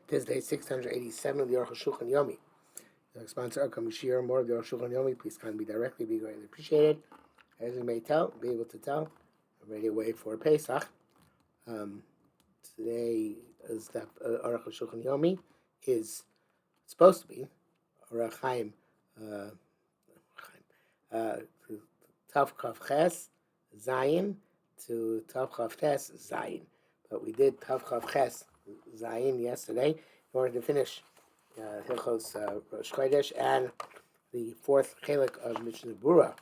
This is day 687 of the Arukh HaShulchan Yomi. The sponsor, come share more of the Arukh HaShulchan Yomi. Please contact me directly. Be greatly appreciated. As you may tell, be able to tell, I'm ready to wait for Pesach. Today is the Arukh HaShulchan Yomi is supposed to be Arukh Chaim Tav Chav Ches Zayin to Tav Chav Tes Zayin. But we did Tav Chav Ches Zayin yesterday in order to finish Hilchos Pesach and the fourth chelik of Mishnah Berurah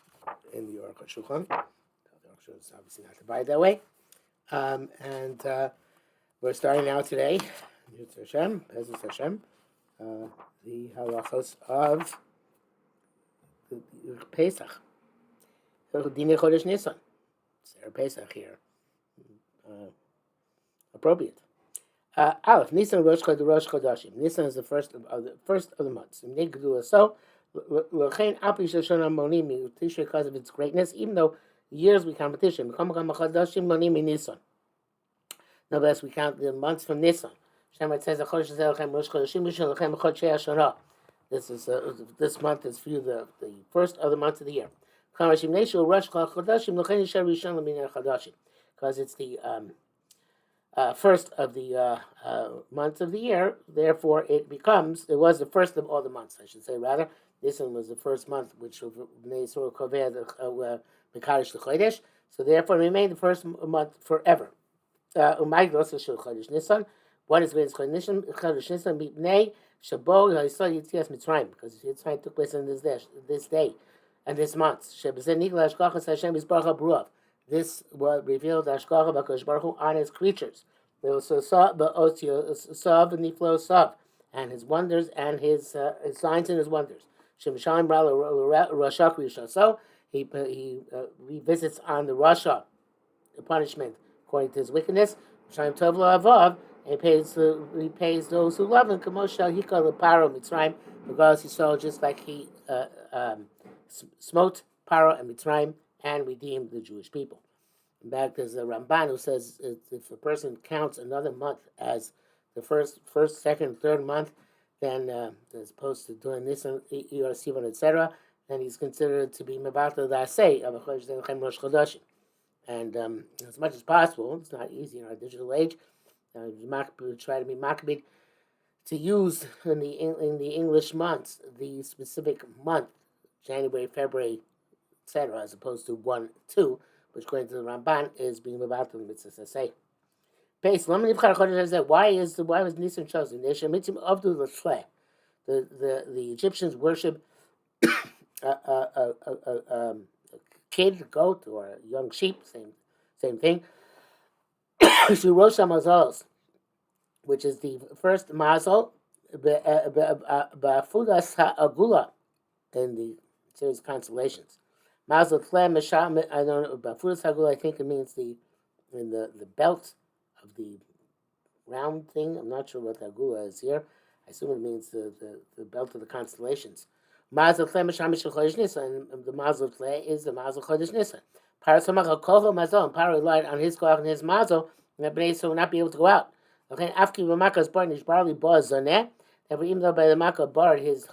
in the Arukh HaShulchan. The Arukh HaShulchan is obviously not divided that way. And we're starting now today, Hilchos Hashem, the halachos of the Pesach. Dine Chodesh Nisan. Sarah Pesach here. Appropriate. Aleph, Nisan Rosh Chodashim. Nisan is the first of the months. So, because of its greatness, even though years we count Tisha, nevertheless we count the months from Nisan. It says this month is for you the first of the months of the year. Because it's the first of the months of the year, therefore it was the first of all the months, I should say, rather. This one was the first month, which so therefore it remained the first month forever. What is Chodesh Nisan? Chodesh Nisan b'nei shabo ha'israel yitzias Mitzrayim, because Yitzrayim took place on this day and this month. Shebezeh nigla hashgachas Hashem yisbarach ha'bruach. This was revealed Hashgacha b'Kadosh Baruch Hu on His creatures. There was Sav and Niflo Sav, and His wonders and His signs and His wonders. Shemshayim Bra Rashak Risha. So he revisits on the Rasha, the punishment according to his wickedness. Shayim Tov Lo Avav, and he pays those who love him. Kamoshal Hikal Paro Mitzrayim, because he saw just like he smote Paro and Mitzrayim and redeemed the Jewish people. In fact, there's a Ramban who says if a person counts another month as the first, second, third month, then as opposed to doing this and Iyar Sivan, etc., then he's considered to be Mevatel Dasei of a Chodesh Rosh Chodashim. And as much as possible, it's not easy in our digital age. Try to be makbid to use in the English months the specific month, January, February, etc., as opposed to 1, 2, which according to the Ramban is being about the mitzvah say. Why was Nisan chosen? The Egyptians worship a kid, a goat, or a young sheep, same thing. Rosh Mazolos, which is the first mazel, ba'afudas ha'agula in the series of constellations. Mazel Tle Mesham, I don't know about Fudas Hagul. I think it means the belt of the round thing. I'm not sure what Hagula is here. I assume it means the belt of the constellations. Mazel Tle Mesham Mishal Chodesh Nisan, and the Mazel Tle is the Mazel Chodesh Nisan. Parasamach Kolho Mazel, and Paro relied on his koach and his Mazel, and Bnei Yisrael would not be able to go out. Okay, Afki V'Makas Bar Nishbarli Bar Zoneh. That even though by the Makkah Bar his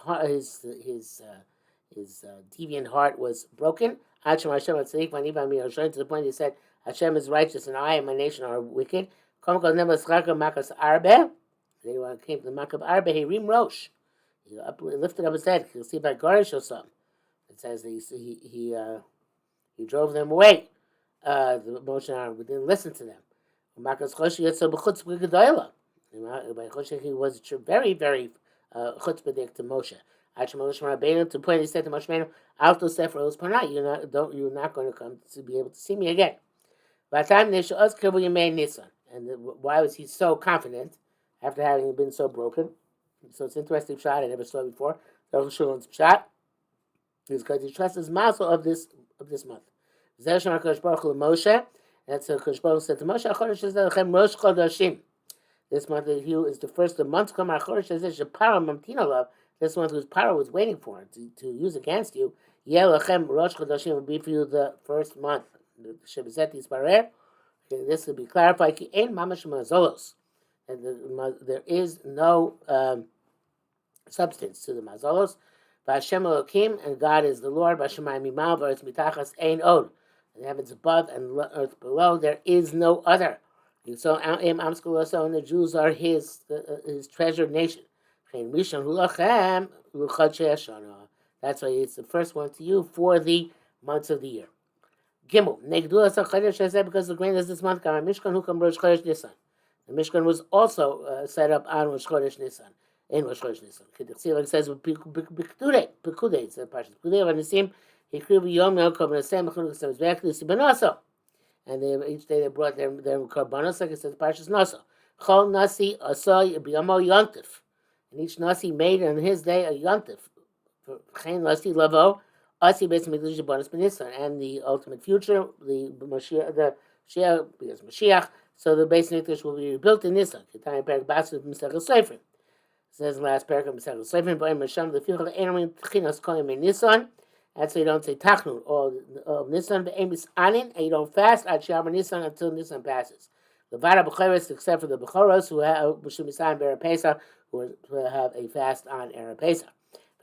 deviant heart was broken. To the point he said, Hashem is righteous and I and my nation are wicked. Then when it came to the Makkah Arbe, he rim rosh. He lifted up his head. You'll see by Garish or something. It says that he drove them away. The Moshe Aaron didn't listen to them. He was very, very chutzpahdik to Moshe. To the point he said to Moshe Rabbeinu, "Alto sefer os panai, you're not going to come to be able to see me again." By the time Nisan, and why was he so confident after having been so broken? So it's an interesting shot I never saw before. The Shulchan's shot is because he trusts his mazel of this month. That's what Kodesh Baruch Hu Moshe. That's what Kodesh Baruch Hu said to Moshe. Chodesh is Lechem Rosh Chodashim. This month of you is the first of months. Come Chodesh is Shapara Mamtina Love. This one whose power was waiting for to use against you. Yelachem Rosh Chodashim will be for you the first month. This will be clarified. Ki ein mamash mazolos. and there is no substance to the mazalos. V'Hashem Elokim, and God is the Lord. V'Hashemayim mimal v'Eretz mitachas ein od. The heavens above and earth below, there is no other. So Am Amskuloso, and the Jews are his treasured nation. That's why it's the first one to you for the months of the year. Gimel, because the grain is this month. The Mishkan was also set up on Rosh Chodesh Nisan. In Rosh Chodesh Nisan, it says with Pekude, it's a Parshas Pekude. When Nisim, he created Yom Yom Korban Hashem, back to the Sibanaso, and each day they brought their korbanos, like it says Parshas Naso. Chol Nasi Asay B'Yamo Yontif, and each Nasi made on his day a Yontif. Chen Nasi Lavo Asi Beis Mikdash Bonus B'Nisan, and the ultimate future, the Mashiach, because Mashiach. So the Beis Mikdash will be rebuilt in Nisan. Ketayim Perek Basu Misachel Sefer. Says in the last paragraph, Misachel Sefer, B'Yim Masham Lefichol Enomim Tchinas Koyim in Nisan. That's why you don't say Tachnun or Nisan. B'Yim Misanin, and you don't fast at Sham Nisan until Nisan passes. Levada B'Choros, except for the B'Choros who have Mishum Misan B'Erev Pesach, who have a fast on Erev Pesach.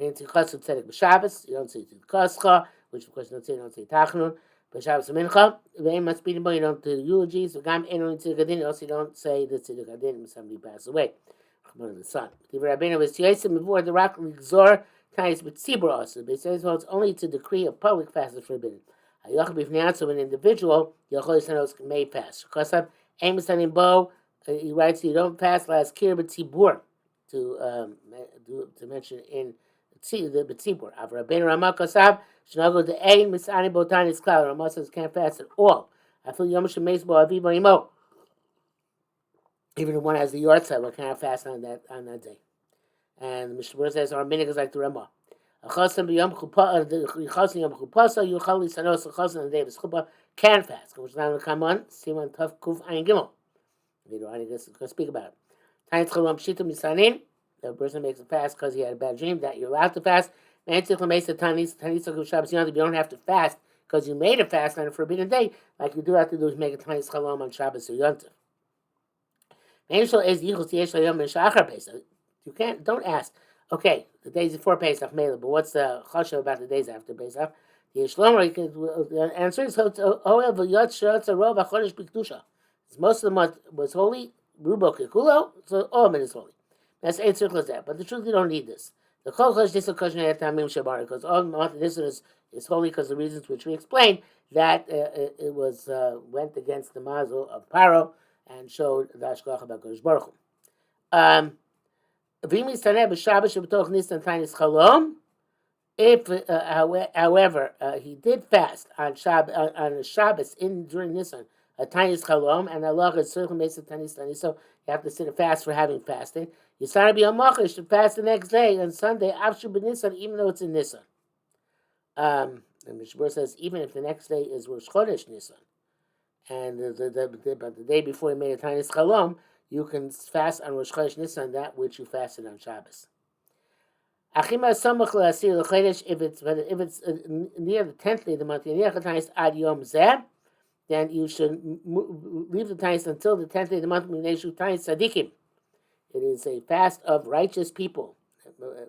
B'Yim Tzichos Tzedek B'Shabbos, you don't say Tzedekoscha, which of course you don't say Tachnun. B'Shabbos Mincha, V'Yim Maspidin, you don't do eulogies. V'Gam Enon Tzedek Adin, also you don't say the Tzedek Adin when somebody passes away. The sun. The Rabbeinu was Yosem before the rock Ligzor Tais B'Tzibur also. But it says it's only to decree a public fast is forbidden. Hayoch B'Fnei, so an individual Yochol Yisanos may fast. Kosav Amos Tanim Bo, he writes you don't fast last Kir B'Tzibur to mention in the B'Tzibur. Av Rabbeinu Ramah Kosav Shnago the Ein Misani Botanis Cloud. Ramah says can't fast at all. I feel Yom Shemeis Bo Aviv Imo. Even the one has the yard what can I fast on that day? And the Mishnah says our minig is like the Ramah. Chasen b'yom chuppah, chasen yom chuppah, so you chali sanos chasen on the day of chuppah can fast. Which now will come on siman tough kuf ayin gimel. Later on, he's going to speak about it. Tayit chalam shita misanin. The person makes a fast because he had a bad dream that you're allowed to fast. Man tzich l'meisa tanis tanis Shabbos yontiv. You don't have to fast because you made a fast on a forbidden day. Like you do have to do is make a tanis chalam on Shabbos or yontiv. You don't ask, okay, the days before Pesach, but what's the chashav about the days after Pesach? The answer is, most of the month was holy, Rubo Kikulo, so all of it is holy. That's 8 circles there. But the truth, you don't need this. The Chol Chodesh Nisan Koshner Tamim Shabar, because all the month of Nisan is holy because of the reasons which we explained, that it was went against the mazel of Paro, and showed the Hashgacha B'Kodesh Baruch Hu. If, however, he did fast on Shabbos during Nisan, a Tainis Chalom, and Allah is certainly makes a Tainis Tani, so you have to sit a fast for having fasted. You start to be a Machash to fast the next day on Sunday, Avshu B'Nisan, even though it's in Nisan. And Mishmur says, even if the next day is Rosh Chodesh Nisan, and the day before you made a Tainis Chalom, you can fast on Rosh Chodesh Nisan that which you fasted on Shabbos. If it's near the 10th day of the month, then you should leave the Tainis until the 10th day of the month. It is a fast of righteous people. The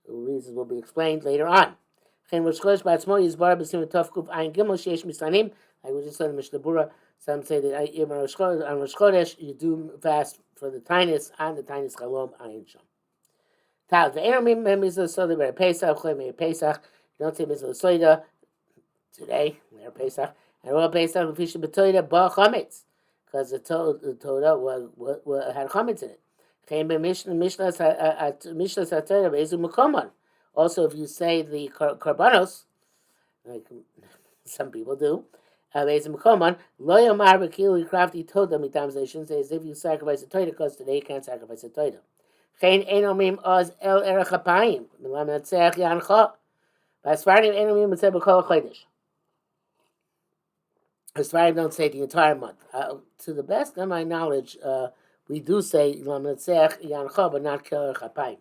reasons will be explained later on. Like we just said in Mishnah Berurah, some say that on Rosh Chodesh you do fast for the Tainis on the Tainis Chalom Ayin Shom. The Enomim Mizah Soda B'Erev Pesach, Chlei Pesach. You don't say Mizah Soda today, B'Erev Pesach, and all Pesach L'Fisha B'Toida Ba Chametz, because the Torah had chametz in it. Also, if you say the karbanos, like some people do, they shouldn't say as if you sacrifice a toida, because today you can't sacrifice a toida. Sfarim don't say the entire month. To the best of my knowledge, we do say but not Kel Chapayim.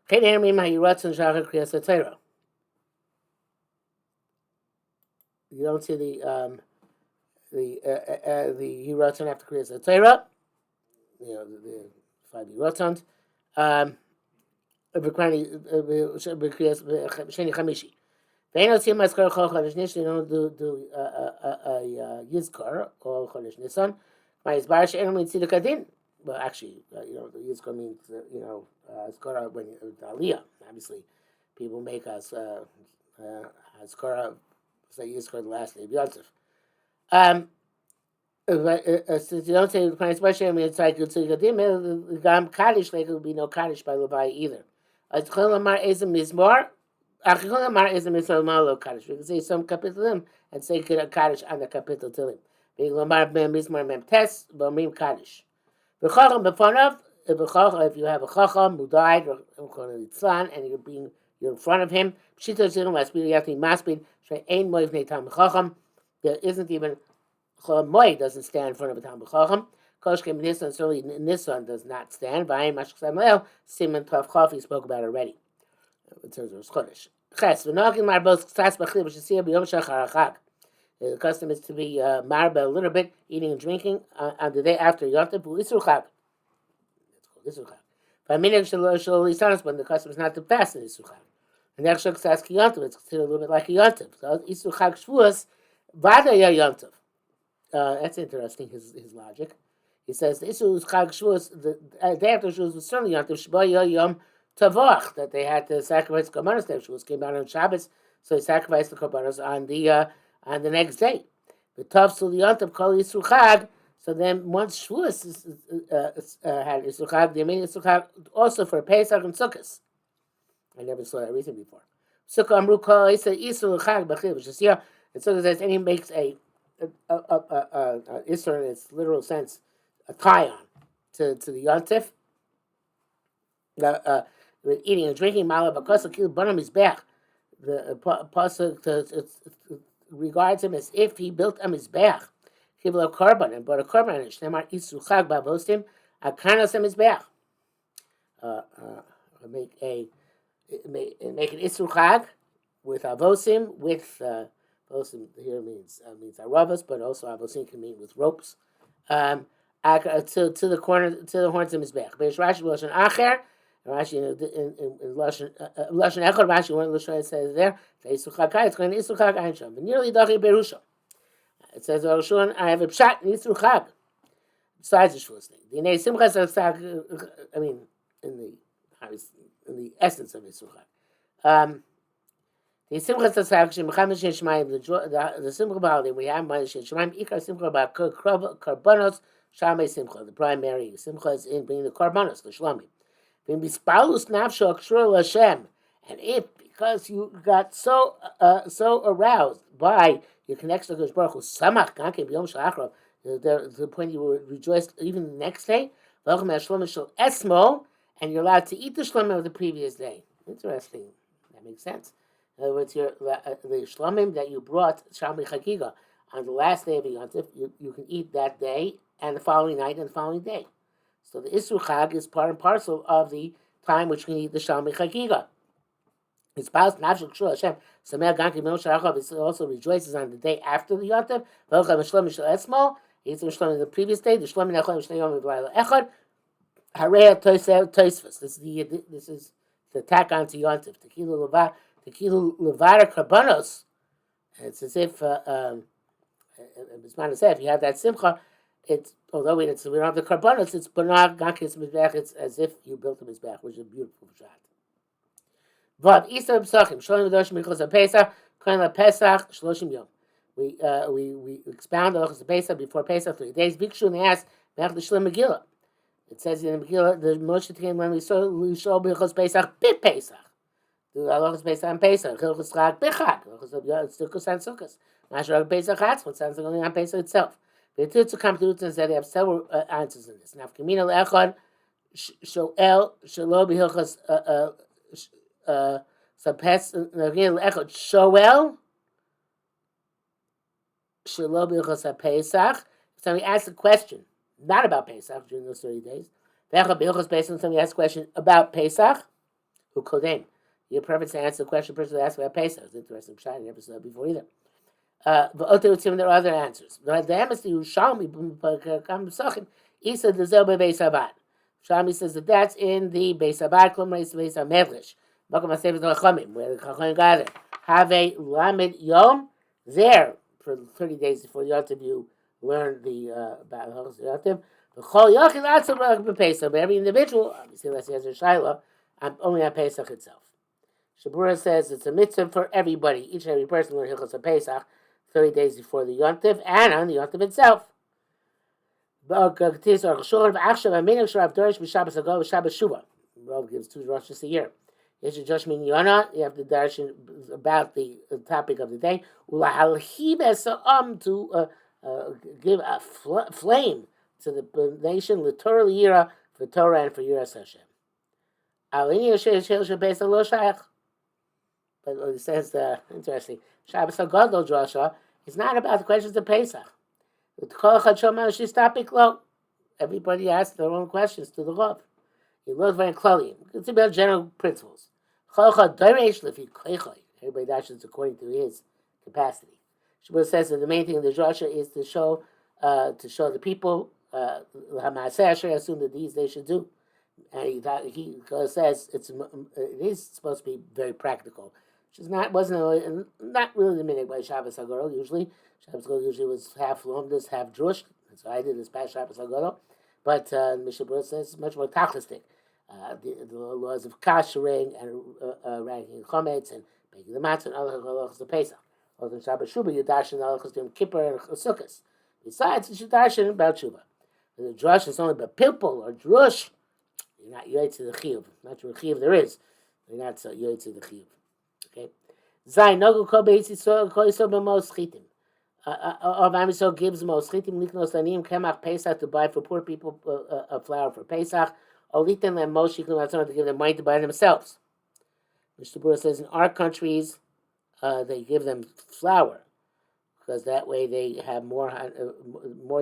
You don't see the Yiratzon after Kriyas HaTorah. The 5 Yiratzons. Sheni Chamishi. They don't see Maskar Chodesh Nisan. You don't do a Yizkar or Chodesh Nisan. My Isbar She'en Min Tziduk Adin. Well, actually, the Yizkar means Azkara when Aliyah. Obviously, people make us Azkara say Yizkar the last day of Yontif. Since you don't say the Isbar She'en Min Tziduk Adin, Gam Kaddish like it would be no Kaddish by Levi either. As Cholamar Ezem Mizmor. We can say some kapitalim and say kaddish on the kapital tilim. If you have a chacham who died or and you're in front of him, there isn't even moed doesn't stand in front of a talmid chacham. Koshkem Nisan, certainly Nisan does not stand. Siman Tov Chaf, he spoke about already in terms of Chodesh. The custom is to be marba a little bit, eating and drinking on the day after Yontif. It's called Isur Chag. When the custom is not to fast in Isur Chag. And next Shuk says Yontif, it's considered a little bit like a Yontif. So Isur Chag Shvuas, Vada Ya Yontif. That's interesting, his logic. He says the Isur Chag Shvuas, the day after Shvuas was certainly Yontif, Shba Ya Yom Tavach, that they had to sacrifice korbanos. Shavuos came out on Shabbos, so they sacrificed the korbanos on the next day. The Tavsul Yontav Kol Yisru Chag. So then once Shavuos had Yisru Chag, they made Yisru Chag also for Pesach and Sukkot. I never saw that reason before. Sukkah Amru Kol Yisru Chag B'Chiv Shasiyah. And Sukkah says, and he makes a Yisru in its literal sense, a tie on to the Yontif. With eating and drinking, the pasuk regards him as if he built a mizbeach. He built a korban and brought a korban. And Shnemar Isru Chag ba'avostim akanos a mizbeach. Make an Isru Chag with avosim. With avosim here means aravos, but also avosim can mean with ropes. To the horns of mizbeach. Beish Rashi Lashon Acher. Rashi in Lashon Echad, Rashi one of the Lashon says there, it's going to Isur Chag Ein Sham. Nearly Dachi Berusha. It says Arukh I have a pshat in Isur Chag. Besides the Shavuos thing, the Nei Simchas Tzag. I mean, in the essence of Isur Chag. The Simchas Tzag Shemacham Shemaim. The Simcha holiday we have by Shemaim Ikar Simcha about Karbanos Shamei Simcha. The primary Simcha is in bringing the Karbanos, the Shlomim. And if because you got so aroused by your connection to Kodesh Baruch Hu, samach ganke b'yom shel to the point you were rejoiced even the next day, and you're allowed to eat the shlomim of the previous day. Interesting. That makes sense. In other words, the shlomim that you brought Shalmi Chagiga on the last day of the Yontif, you can eat that day and the following night and the following day. So the Isur Chag is part and parcel of the time which we need the Shalmi Chagiga. His spouse, Nafshel Kshul Hashem, Sameach Ganki Mil Sharachav, also rejoices on the day after the Yontif. V'olcha Mishlam Mishal Esmo, he eats the Mishlam the previous day, the Shlam Nechol Mishlam Yom V'layla Echad, Hareya Toisvus. This is the attack onto Yontif. Tekilu Levara Karbanos. It's as if, Bisman said, if you have that Simcha, it's although we don't have the karbanos, it's banag gankis mizbech. It's as if you built a mizbech, which is a beautiful shot. Vav Isa Pesachim Shloim V'Doshim Hilchos Pesach Kohen Pesach Shloshim Yom. We expound the Hilchos Pesach before Pesach 3 days. Bikshu and they asked Mech the Shloim Megillah. It says in the Megillah the Moshe came when we saw Hilchos Pesach bit Pesach. The Hilchos Pesach and Pesach Hilchos Chag Bechag Hilchos Sukkos and Sukkos. Mashrag Pesach Hatzmon sounds like only on Pesach itself. The Tutsu come to and said they have several answers in this. Now, Kamina Le'echad Shoel Shelo B'Hilchos Sapes Kamina Le'echad Shoel Shelo B'Hilchos HaPesach. Somebody asked a question, not about Pesach during those 30 days. Le'echad B'Hilchos Pesach. Somebody asked a question about Pesach. who kodem. Your preference to answer the question person asked about Pesach. It's interesting. I never saw that before either. But there are other answers. Isa the Zobe Beis Abad. Shami says that that's in the Beis Abad, Beis Hamedlish. Where the Chachamim gather. Have a Lamed Yom there for 30 days before Yontiv. You learn the about Yontiv. But every individual, obviously, unless he has a Shiloh, only on Pesach itself. Shabura says it's a mitzvah for everybody. Each and every person learn Hilchos Pesach 30 days before the Yontiv and on the Yontiv itself. Rav gives 2 drushes a year. You have the darshan about the topic of the day. To give a flame to the nation, literally yira for Torah and for Yiras Hashem. But it says, interesting, Shabbos HaGadol drasha is not about the questions of Pesach. Everybody asks their own questions to the Rav. He loves very clearly. It's about general principles. Everybody dashes according to his capacity. Shabbos says that the main thing in the drasha is to show the people assume that these they should do. And he says it is supposed to be very practical. Which is not really the minute by Shabbos HaGadol usually. Shabbos HaGadol usually was half Lomdus, half Drush. That's what I did this past Shabbos HaGadol. But Mishnah Berurah says it's much more tachlistic. The laws of kashering and ranking chometz and making the matzah and other halachos of Pesach. Also in Shabbos Shuvah, you darshan halachos of Kippur and Sukkos. Besides, you should darshan about Shuvah. The drush is only about pilpul or drush. You're not yoytz to the chiyuv. Not sure chiyuv there is. You're not so yoytz to the chiyuv. Okay. Zayin nogu kol beis yisrael kol yisrael b'mos chitim. Of Am Yisrael gives mos chitim liknos lanim kemach Pesach to buy for poor people a flour for Pesach. Or litin lem mos shiklim atzon to give them money to buy themselves. Mr. Berurah says in our countries they give them flour because that way they have more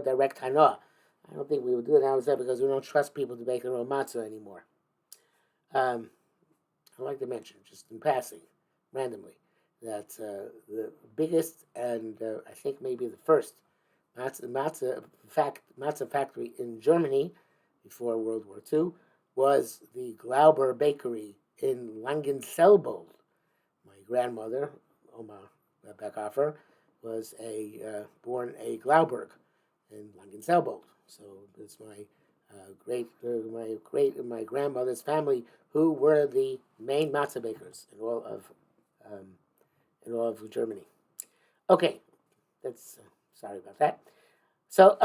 direct hana. I don't think we would do it now because we don't trust people to make their own matzah anymore. I'd like to mention, just in passing, randomly, that the biggest and I think maybe the first matzah factory in Germany before World War II was the Glauber Bakery in Langenselbold. My grandmother, Oma Beckhofer, was born a Glauberg in Langenselbold. So it's my grandmother's family who were the main matzah bakers in all of Germany. Okay, that's sorry about that. So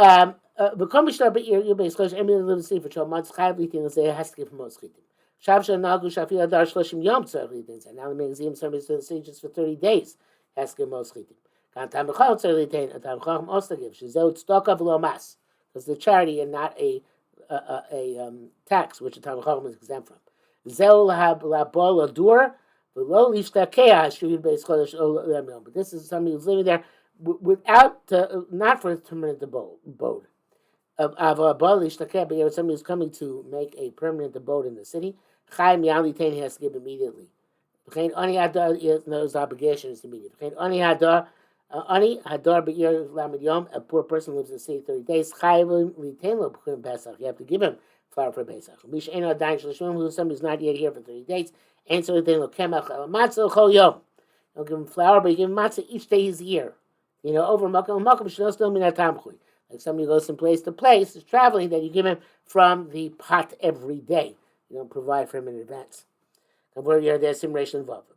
become Mishnah Be'ir Yubei Emily lives see for 12 months. Chayv things they has to give most chitim. Shav Nagu Shafil Adar Shloshim Yom Tzarich Litin. And now the magazine somebody's to say just for 30 days has to give most chitim. Tam Bechal Tzarich Litin. Tam Chacham also gives. Shezot Stokav Lo Mas. Because the charity and not a tax, which the Talmud Chacham is exempt from. Zel labol adur v'lo lishtakea shuyud beis chodesh olam. But this is somebody who's living there without, not for a permanent abode. Avabol lishtakea, but somebody who's coming to make a permanent abode in the city. Chaim yalitain, he has to give immediately. V'chein ani hadar, his obligation is immediate. V'chein ani hadar. Ani hadar be'ir lamed yom. A poor person lives in the city 30 days. Chayvim litain lo b'churim Pesach. You have to give him flour for Pesach. Mish eno adayin shlishim, who somebody who's not yet here for 30 days. And so litain lo kemach matzah chol yom. Don't give him flour, but you give him matzah each day he's here. Over makom shelo still min hatamchui. Like somebody goes from place to place, is traveling, that you give him from the pot every day. You don't provide for him in advance. And where you're there, simulation involved.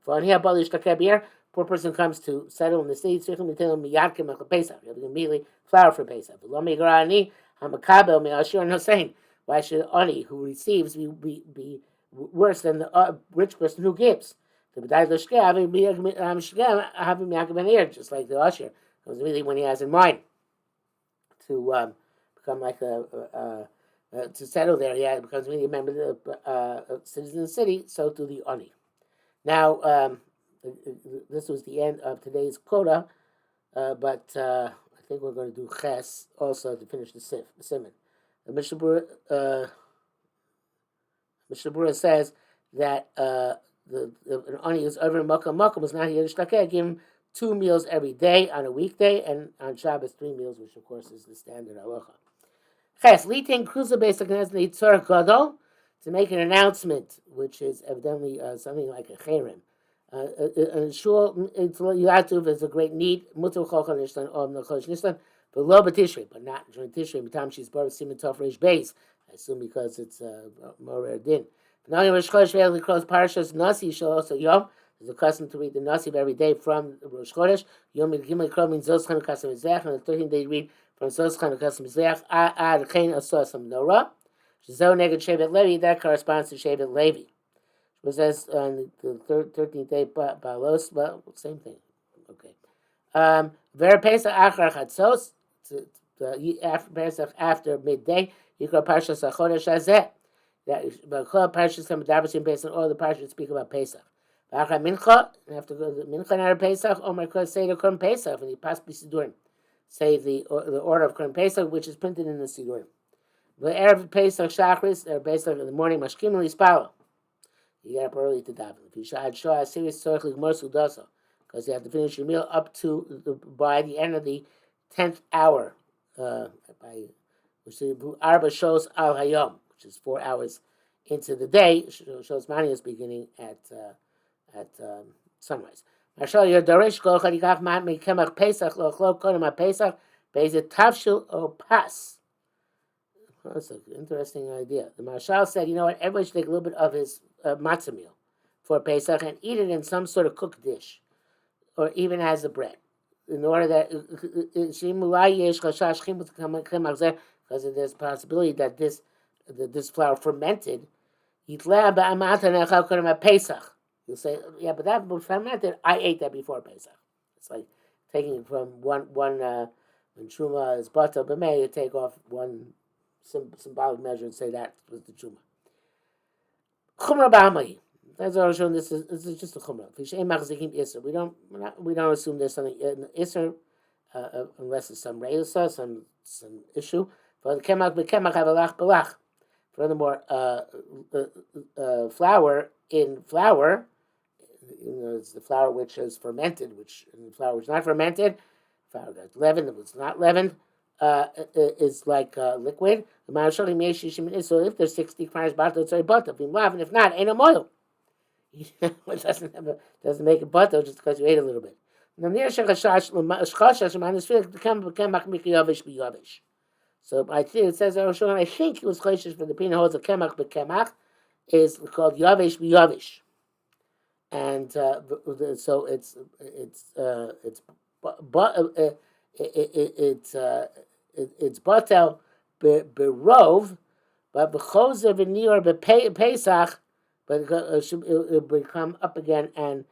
Poor person comes to settle in the city. You have to immediately flour for Pesach. Why should ani who receives be worse than the rich person who gives? Just like the usher comes immediately when he has in mind to become like to settle there. Yeah, becomes immediately a member of the citizen of the city. So to the ani. Now. This was the end of today's quota, but I think we're going to do ches also to finish the siman. Mishnah Berurah says that an ani is over makom is not here to give him 2 meals every day on a weekday, and on Shabbos 3 meals, which of course is the standard halacha. Ches litin kruza basic nitzor gadol, to make an announcement, which is evidently something like a cherem. Shul Yatuv is a great need. Mutar Chochan Nishtan Om Nechosh Nishtan, but lo b'Tishrei, but not during Tishrei. B'tam she's bar siman tov reish beis. I assume because it's more din. Now in Rosh Chodesh we close parashas Nasi shall also yom. There's a custom to read the Nasi every day from Rosh Chodesh. Yom Gimel Kol means Zos Chanukah Mizrach, and the 13th day read from Zos Chanukah Mizrach ad Chen Asos Menorah. Shazo Neged Shevet Levi, that corresponds to Shevet Levi. Was as on the 13th day, Balos, well, same thing. Okay. Ver Pesach Achar Chatzos, after Pesach after midday, you go Parshas HaChodesh Hazeh. That Parshas Hamadabasim based on all the Parshas speak about Pesach. Achar Mincha, after the Mincha and Pesach, Omer Kol Seder Korban Pesach, and the Paspi Sidurim. Say the order of Korban Pesach, which is printed in the Sidurim. The Erev Pesach Shachris, or Pesach in the morning, Mashkim Lispalo. You get up early to daven. If you should show a serious historically more sudoso, because you have to finish your meal up to by the end of the 10th hour, which is Arba shows al hayom, which is 4 hours into the day. Shows mani is beginning at sunrise. Marshal your dorish kol chadikach man mekemach pesach lo chlo kodem pesach beizet tavshil o pas. That's an interesting idea. The Marshal said, you know what, everybody should take a little bit of his matzah meal for Pesach and eat it in some sort of cooked dish, or even as a bread, in order that because there's a possibility that this flour fermented. You'll say, yeah, but that fermented, I ate that before Pesach. It's like taking from one when Truma is butter, but may you take off one symbolic measure and say that was the Truma. Chumrah b'hamay. That's all showing. This is just a chumrah. We don't assume there's something in iser unless it's some reusa, some issue. For the kemach b'kemach havelach belach. Furthermore, flour in flour, it's the flour which is fermented, which in the flour which is not fermented, flour that's leavened, if it's not leavened, is like liquid. So if there's 60 grams butter, it's already butter. And if not, ain't no oil. It doesn't make it butter just because you ate a little bit. So I think it says I think it was choshesh for the opinion holds a kemach b'kemach is called yavish b'yavish, and so it's batel berov, but b'chozer v'nior b'pesach, but it will come up again and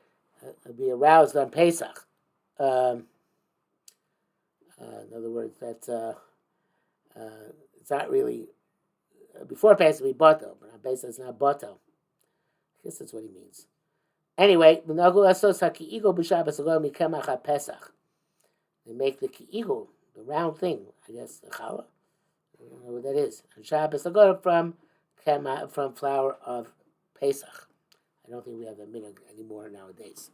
be aroused on Pesach. In other words, that's it's not really before Pesach we batel, but on Pesach it's not batel. I guess that's what he means. Anyway, they make the ki'igul, the round thing. I guess the challah. I don't know what that is. And Shabbos from flour of Pesach. I don't think we have that minhag anymore nowadays.